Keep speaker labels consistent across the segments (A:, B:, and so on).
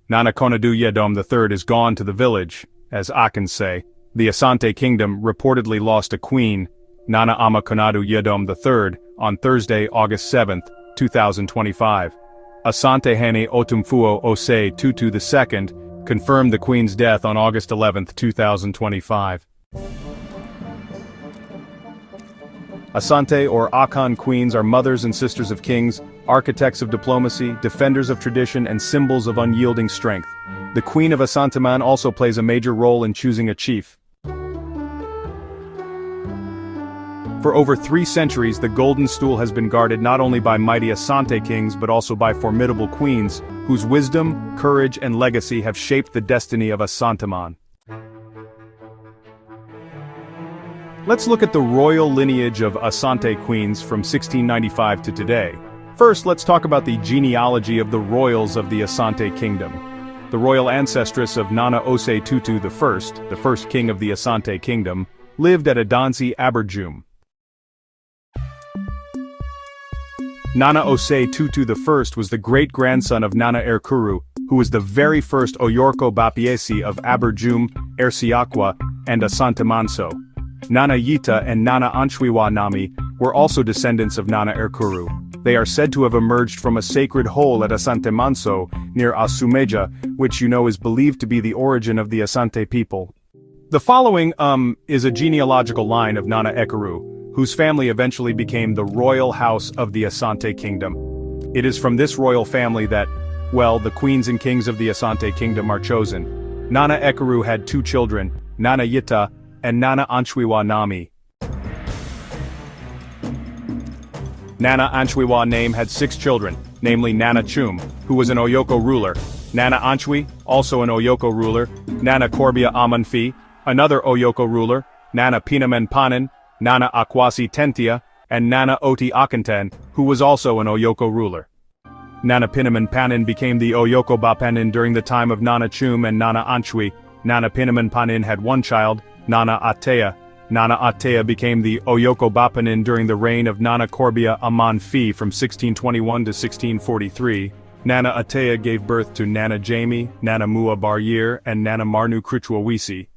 A: Nana Konadu Yiadom III is gone to the village, as Akans say. The Asante Kingdom reportedly lost a queen, Nana Konadu Yiadom III, on Thursday, August 7, 2025. Asantehene Otumfuo Ose Tutu II confirmed the queen's death on August 11, 2025. Asante or Akan queens are mothers and sisters of kings, architects of diplomacy, defenders of tradition and symbols of unyielding strength. The Queen of Asanteman also plays a major role in choosing a chief. For over 3 centuries, the golden stool has been guarded not only by mighty Asante kings but also by formidable queens, whose wisdom, courage and legacy have shaped the destiny of Asanteman. Let's look at the royal lineage of Asante Queens from 1695 to today. First, let's talk about the genealogy of the royals of the Asante Kingdom. The royal ancestress of Nana Ose Tutu I, the first king of the Asante Kingdom, lived at Adansi Aberjum. Nana Ose Tutu I was the great-grandson of Nana Erkuru, who was the very first Oyorko Bapiesi of Aberjum, Ersiakwa, and Asantemanso. Nana Yita and Nana Anchwiwa Nami were also descendants of Nana Erkuru. They are said to have emerged from a sacred hole at Asantemanso, near Asumeja, which is believed to be the origin of the Asante people. The following, is a genealogical line of Nana Ekuru, whose family eventually became the royal house of the Asante Kingdom. It is from this royal family that, the queens and kings of the Asante Kingdom are chosen. Nana Ekuru had 2 children, Nana Yita and Nana Anchwiwa Nami. Nana Anchwiwa Name had 6 children, namely Nana Chum, who was an Oyoko ruler, Nana Anchwi, also an Oyoko ruler, Nana Korbia Amanfi, another Oyoko ruler, Nana Pinamen Panin, Nana Akwasi Tentia, and Nana Oti Akanten, who was also an Oyoko ruler. Nana Pinamen Panin became the Oyoko Bapanin during the time of Nana Chum and Nana Anchwi. Nana Pinamen Panin had 1 child, Nana Atea. Nana Atea became the Oyoko Bapanin during the reign of Nana Korbia Amanfi from 1621 to 1643. Nana Atea gave birth to Nana Jamie, Nana Mua Baryir, and Nana Marnu Krutuawisi.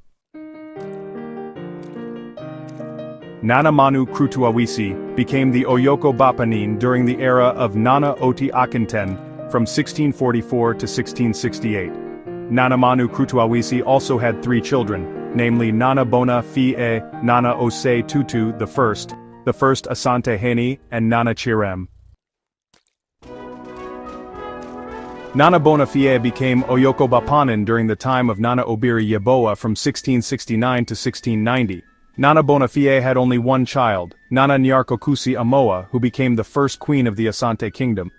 A: Nana Manu Krutuawisi became the Oyoko Bapanin during the era of Nana Oti Akinten from 1644 to 1668. Nana Manu Krutuawisi also had 3 children, namely Nana Bona Fie, Nana Ose Tutu the first Asantehene, and Nana Chirem. Nana Bona Fie became Oyoko Bapanin during the time of Nana Obiri Yeboah from 1669 to 1690. Nana Bona Fie had only 1 child, Nana Nyarko Kusi Amoa, who became the first queen of the Asante Kingdom.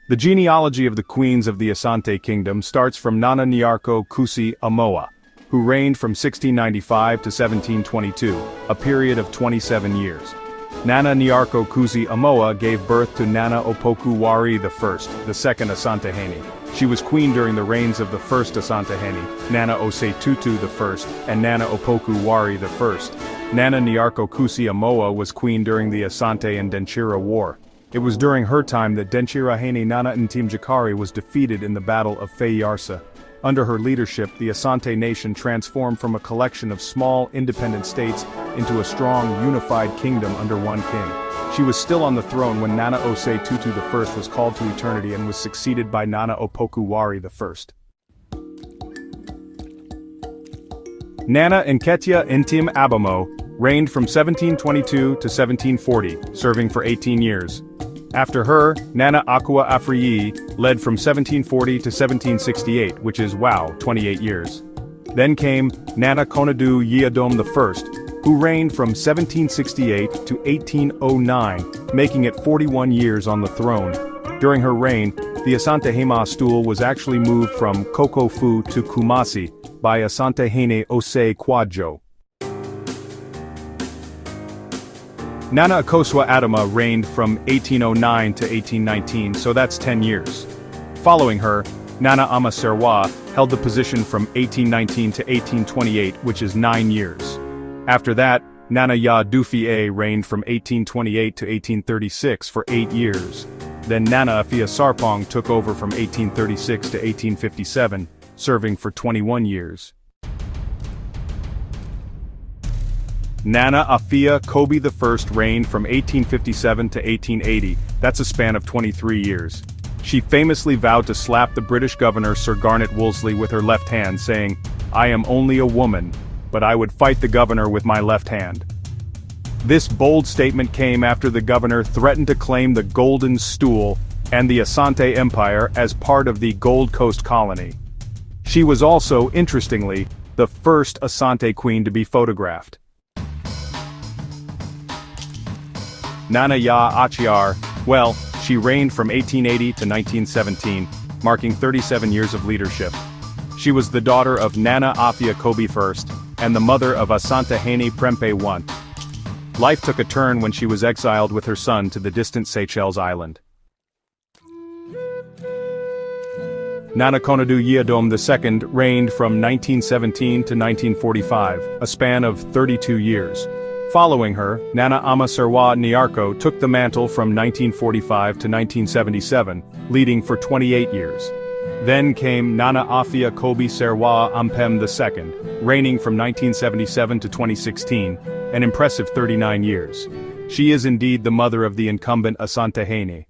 A: The genealogy of the queens of the Asante Kingdom starts from Nana Nyarko Kusi Amoa, who reigned from 1695 to 1722, a period of 27 years. Nana Nyarko Kusi Amoa gave birth to Nana Opoku Wari I, the second Asantehene. She was queen during the reigns of the first Asantehene, Nana Ose Tutu I, and Nana Opoku Wari I. Nana Nyarko Kusi Amoa was queen during the Asante and Denchira War. It was during her time that Denchirahene Nana Ntimjakari was defeated in the Battle of Fayarsa. Under her leadership, the Asante nation transformed from a collection of small, independent states into a strong, unified kingdom under one king. She was still on the throne when Nana Ose Tutu I was called to eternity and was succeeded by Nana Opoku Wari I. Nana Nketia Ntim Abamo reigned from 1722 to 1740, serving for 18 years. After her, Nana Akua Afriyi led from 1740 to 1768, which is 28 years. Then came Nana Konadu Yiadom III, who reigned from 1768 to 1809, making it 41 years on the throne. During her reign, the Asantehemaa stool was actually moved from Kokofu to Kumasi by Asantehene Ose Kwadjo. Nana Akosua Adama reigned from 1809 to 1819, so that's 10 years. Following her, Nana Ama Serwa held the position from 1819 to 1828, which is 9 years. After that, Nana Ya Dufie reigned from 1828 to 1836 for 8 years. Then Nana Afia Sarpong took over from 1836 to 1857, serving for 21 years. Nana Afia Kobe I reigned from 1857 to 1880, that's a span of 23 years. She famously vowed to slap the British governor Sir Garnet Wolseley with her left hand, saying, "I am only a woman, but I would fight the governor with my left hand." This bold statement came after the governor threatened to claim the Golden Stool and the Asante Empire as part of the Gold Coast colony. She was also, interestingly, the first Asante queen to be photographed. Nana Nyarko, well, she reigned from 1880 to 1917, marking 37 years of leadership. She was the daughter of Nana Afia Kobe I and the mother of Asantehene Prempe I. Life took a turn when she was exiled with her son to the distant Seychelles Island. Nana Konadu Yiadom II reigned from 1917 to 1945, a span of 32 years. Following her, Nana Nyarko took the mantle from 1945 to 1977, leading for 28 years. Then came Nana Afia Kobe Amoa II, reigning from 1977 to 2016, an impressive 39 years. She is indeed the mother of the incumbent Asantehene.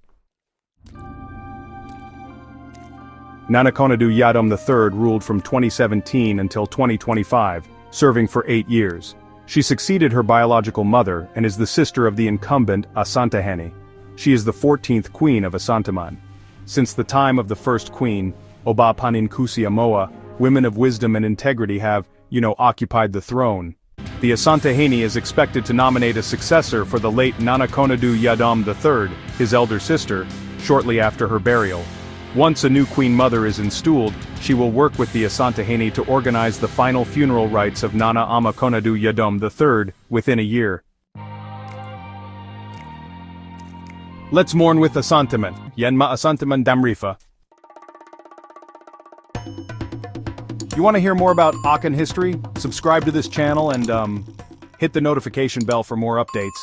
A: Nana Konadu Yiadom III ruled from 2017 until 2025, serving for 8 years. She succeeded her biological mother and is the sister of the incumbent Asantehene. She is the 14th queen of Asanteman. Since the time of the first queen, Oba Panin Kusi Amoa, women of wisdom and integrity have, occupied the throne. The Asantehene is expected to nominate a successor for the late Nana Konadu Yiadom III, his elder sister, shortly after her burial. Once a new queen mother is installed, she will work with the Asantehene to organize the final funeral rites of Nana Konadu Yiadom III within a year. Let's mourn with Asanteman. Yenma Asanteman Damrifa. You want to hear more about Akan history? Subscribe to this channel and hit the notification bell for more updates.